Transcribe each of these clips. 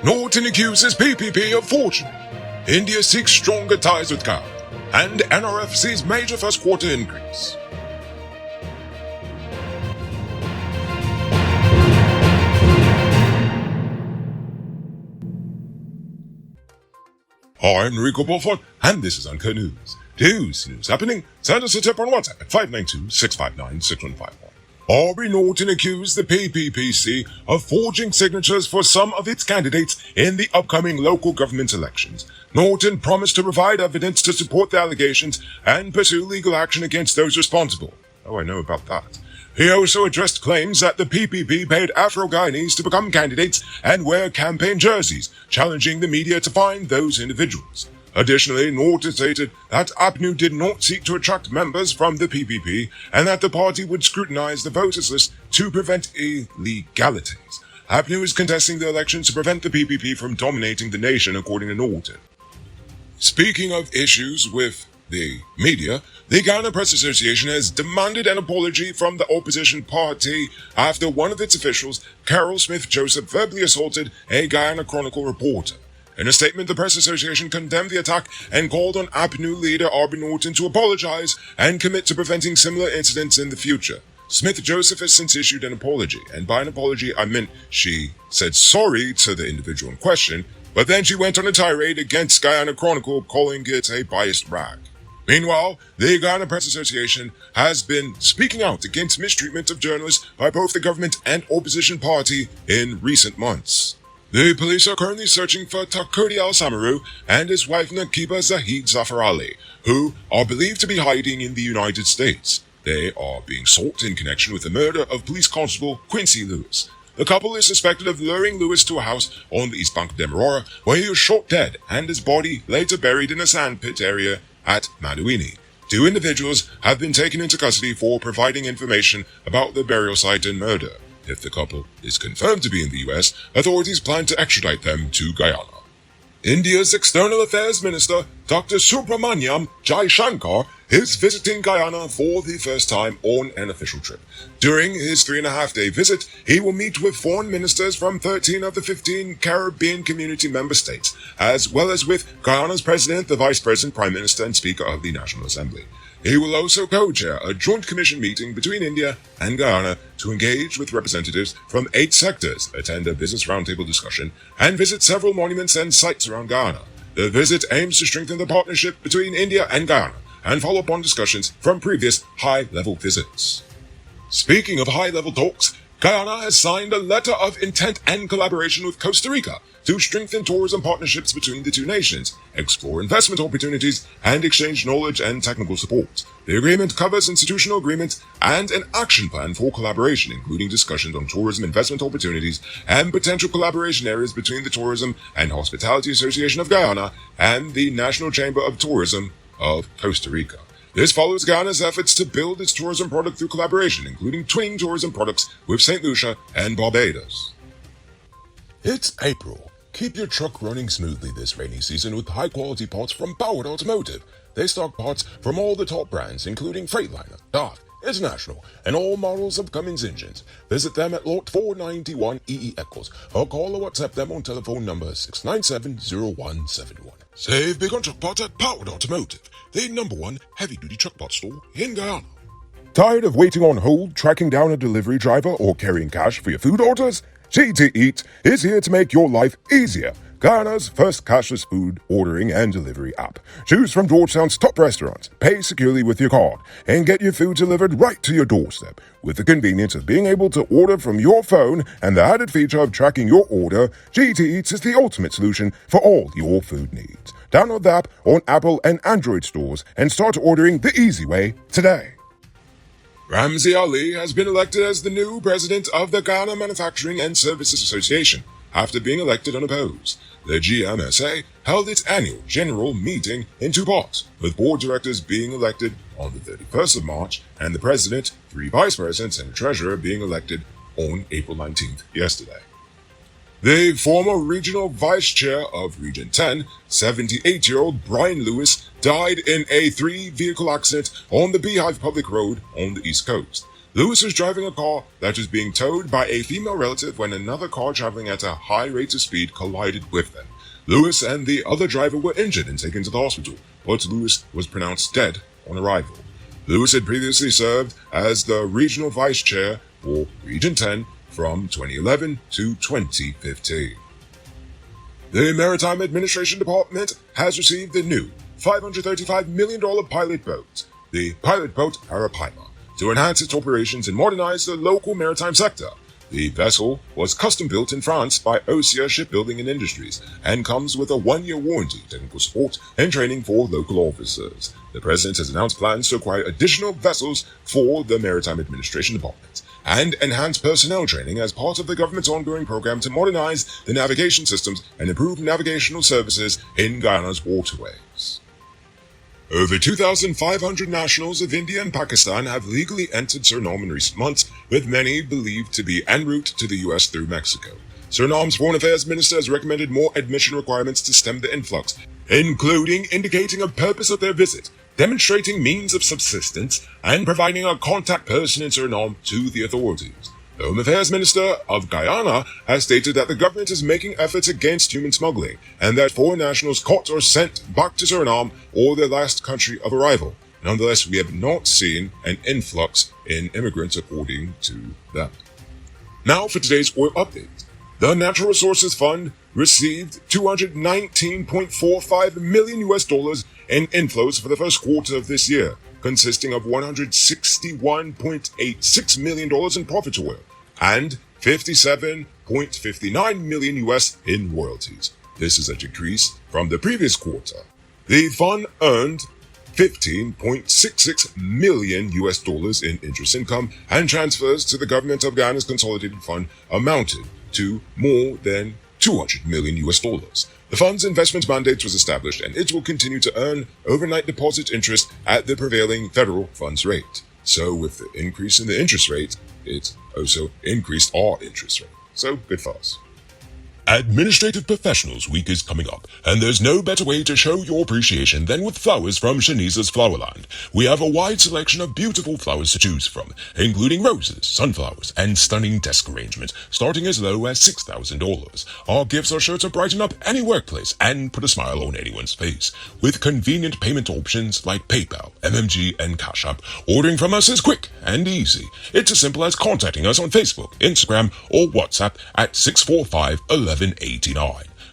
Norton accuses PPP of forgery. India seeks stronger ties with Guyana. And NRF sees major first quarter increase. I'm Enrico Beaufort, and this is Uncut News. News happening. Send us a tip on WhatsApp at 592-659-6151. Aubrey Norton accused the PPPC of forging signatures for some of its candidates in the upcoming local government elections. Norton promised to provide evidence to support the allegations and pursue legal action against those responsible. Oh, I know about that. He also addressed claims that the PPP paid Afro-Guyanese to become candidates and wear campaign jerseys, challenging the media to find those individuals. Additionally, Norton stated that APNU did not seek to attract members from the PPP and that the party would scrutinize the voters list to prevent illegalities. APNU is contesting the elections to prevent the PPP from dominating the nation, according to Norton. Speaking of issues with the media, the Guyana Press Association has demanded an apology from the opposition party after one of its officials, Carol Smith-Joseph, verbally assaulted a Guyana Chronicle reporter. In a statement, the Press Association condemned the attack and called on APNU leader Aubrey Norton to apologize and commit to preventing similar incidents in the future. Smith-Joseph has since issued an apology, and by an apology I meant she said sorry to the individual in question, but then she went on a tirade against Guyana Chronicle, calling it a biased rag. Meanwhile, the Guyana Press Association has been speaking out against mistreatment of journalists by both the government and opposition party in recent months. The police are currently searching for Takodi Al-Samaru and his wife Nakiba Zahid Zafar Ali, who are believed to be hiding in the United States. They are being sought in connection with the murder of police constable Quincy Lewis. The couple is suspected of luring Lewis to a house on the East Bank of Demerara, where he was shot dead and his body later buried in a sandpit area at Maduini. Two individuals have been taken into custody for providing information about the burial site and murder. If the couple is confirmed to be in the US, authorities plan to extradite them to Guyana. India's External Affairs Minister, Dr. Subramaniam Jaishankar, is visiting Guyana for the first time on an official trip. During his 3.5-day visit, he will meet with foreign ministers from 13 of the 15 Caribbean Community member states, as well as with Guyana's President, the Vice President, Prime Minister, and Speaker of the National Assembly. He will also co-chair a joint commission meeting between India and Guyana to engage with representatives from 8 sectors, attend a business roundtable discussion, and visit several monuments and sites around Guyana. The visit aims to strengthen the partnership between India and Guyana and follow up on discussions from previous high-level visits. Speaking of high-level talks, Guyana has signed a letter of intent and collaboration with Costa Rica to strengthen tourism partnerships between the two nations, explore investment opportunities, and exchange knowledge and technical support. The agreement covers institutional agreements and an action plan for collaboration, including discussions on tourism investment opportunities and potential collaboration areas between the Tourism and Hospitality Association of Guyana and the National Chamber of Tourism of Costa Rica. This follows Guyana's efforts to build its tourism product through collaboration, including twinning tourism products with St. Lucia and Barbados. It's April. Keep your truck running smoothly this rainy season with high-quality parts from Powered Automotive. They stock parts from all the top brands, including Freightliner, DAF, International, and all models of Cummins engines. Visit them at Lot 491 EE Eccles, or call or WhatsApp them on telephone number 697-0171. Save big on truck parts at Powered Automotive, the #1 heavy-duty truck parts store in Guyana. Tired of waiting on hold, tracking down a delivery driver, or carrying cash for your food orders? GT Eat is here to make your life easier. Guyana's first cashless food ordering and delivery app. Choose from Georgetown's top restaurants, pay securely with your card, and get your food delivered right to your doorstep. With the convenience of being able to order from your phone and the added feature of tracking your order, GT Eats is the ultimate solution for all your food needs. Download the app on Apple and Android stores and start ordering the easy way today. Ramzi Ali has been elected as the new president of the Guyana Manufacturing and Services Association after being elected unopposed. The GMSA held its annual general meeting in 2 parts, with board directors being elected on the 31st of March and the president, 3 vice presidents, and a treasurer being elected on April 19th, yesterday. The former regional vice chair of Region 10, 78-year-old Brian Lewis, died in a 3-vehicle accident on the Beehive Public Road on the East Coast. Lewis was driving a car that was being towed by a female relative when another car traveling at a high rate of speed collided with them. Lewis and the other driver were injured and taken to the hospital, but Lewis was pronounced dead on arrival. Lewis had previously served as the regional vice chair for Region 10 from 2011 to 2015. The Maritime Administration Department has received a new $535 million pilot boat, the pilot boat Arapaima, to enhance its operations and modernize the local maritime sector. The vessel was custom-built in France by Osia Shipbuilding and Industries and comes with a 1-year warranty, technical support, and training for local officers. The President has announced plans to acquire additional vessels for the Maritime Administration Department and enhance personnel training as part of the government's ongoing program to modernize the navigation systems and improve navigational services in Guyana's waterways. Over 2,500 nationals of India and Pakistan have legally entered Suriname in recent months, with many believed to be en route to the U.S. through Mexico. Suriname's Foreign Affairs Minister has recommended more admission requirements to stem the influx, including indicating a purpose of their visit, demonstrating means of subsistence, and providing a contact person in Suriname to the authorities. The Home Affairs Minister of Guyana has stated that the government is making efforts against human smuggling and that foreign nationals caught or sent back to Suriname or their last country of arrival. Nonetheless, we have not seen an influx in immigrants according to them. Now for today's oil update. The Natural Resources Fund received $219.45 million in inflows for the first quarter of this year, consisting of $161.86 million in profit oil and $57.59 million in royalties. This is a decrease from the previous quarter. The fund earned $15.66 million in interest income, and transfers to the government of Guyana's consolidated fund amounted to more than $200 million. The fund's investment mandate was established, and it will continue to earn overnight deposit interest at the prevailing federal funds rate. So with the increase in the interest rate, it also increased our interest rate. So good for us. Administrative Professionals Week is coming up, and there's no better way to show your appreciation than with flowers from Shanice's Flowerland. We have a wide selection of beautiful flowers to choose from, including roses, sunflowers, and stunning desk arrangements, starting as low as $6,000. Our gifts are sure to brighten up any workplace and put a smile on anyone's face. With convenient payment options like PayPal, MMG, and Cash App, ordering from us is quick and easy. It's as simple as contacting us on Facebook, Instagram, or WhatsApp at 645-1189.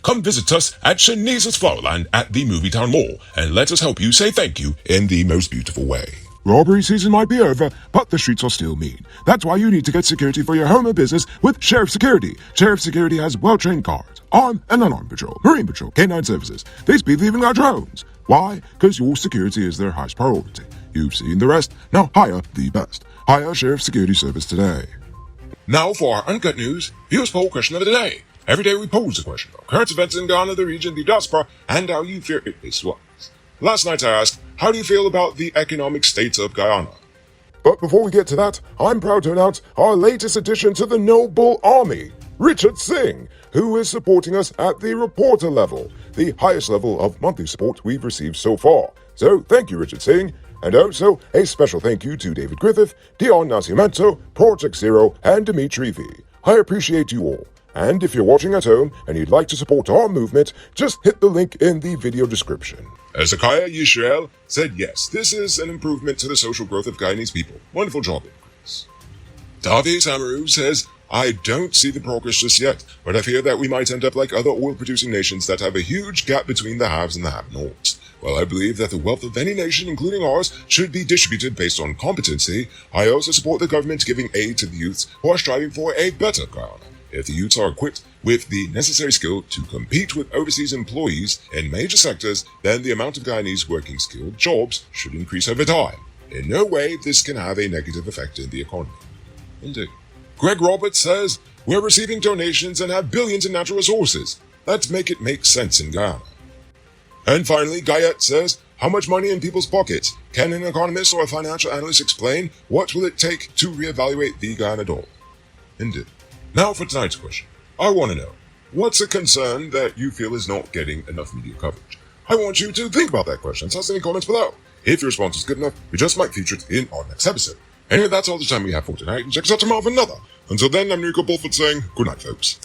Come visit us at Shanice's Flowerland at the Movietown Mall and let us help you say thank you in the most beautiful way. Robbery season might be over, but the streets are still mean. That's why you need to get security for your home or business with Sheriff Security. Sheriff Security has well-trained guards, armed and unarmed patrol, marine patrol, canine services. They speed even our drones. Why? Because your security is their highest priority. You've seen the rest. Now hire the best. Hire Sheriff Security Service today. Now for our Uncut News, viewers poll question of the day. Every day we pose a question about current events in Ghana, the region, the diaspora, and how you fear it is what. Last night I asked, how do you feel about the economic state of Guyana? But before we get to that, I'm proud to announce our latest addition to the Noble Army, Richard Singh, who is supporting us at the reporter level, the highest level of monthly support we've received so far. So thank you, Richard Singh. And also, a special thank you to David Griffith, Dion Nascimento, Project Zero, and Dimitri V. I appreciate you all. And if you're watching at home and you'd like to support our movement, just hit the link in the video description. Ezekiah Yisrael said yes, this is an improvement to the social growth of Guyanese people. Wonderful job, increase. Davies Amaru says, I don't see the progress just yet, but I fear that we might end up like other oil-producing nations that have a huge gap between the haves and the have-nots. While I believe that the wealth of any nation, including ours, should be distributed based on competency, I also support the government giving aid to the youths who are striving for a better Guyana. If the youths are equipped with the necessary skill to compete with overseas employees in major sectors, then the amount of Guyanese working skilled jobs should increase over time. In no way this can have a negative effect in the economy. Indeed. Greg Roberts says, we're receiving donations and have billions in natural resources. Let's make it make sense in Guyana. And finally, Guyette says, how much money in people's pockets? Can an economist or a financial analyst explain what will it take to reevaluate the Guyana dollar? Indeed. Now for tonight's question. I want to know, what's a concern that you feel is not getting enough media coverage? I want you to think about that question. Tell us in the comments below. If your response is good enough, we just might feature it in our next episode. Anyway, that's all the time we have for tonight, and check us out tomorrow for another. Until then, I'm Nico Bulford saying good night, folks.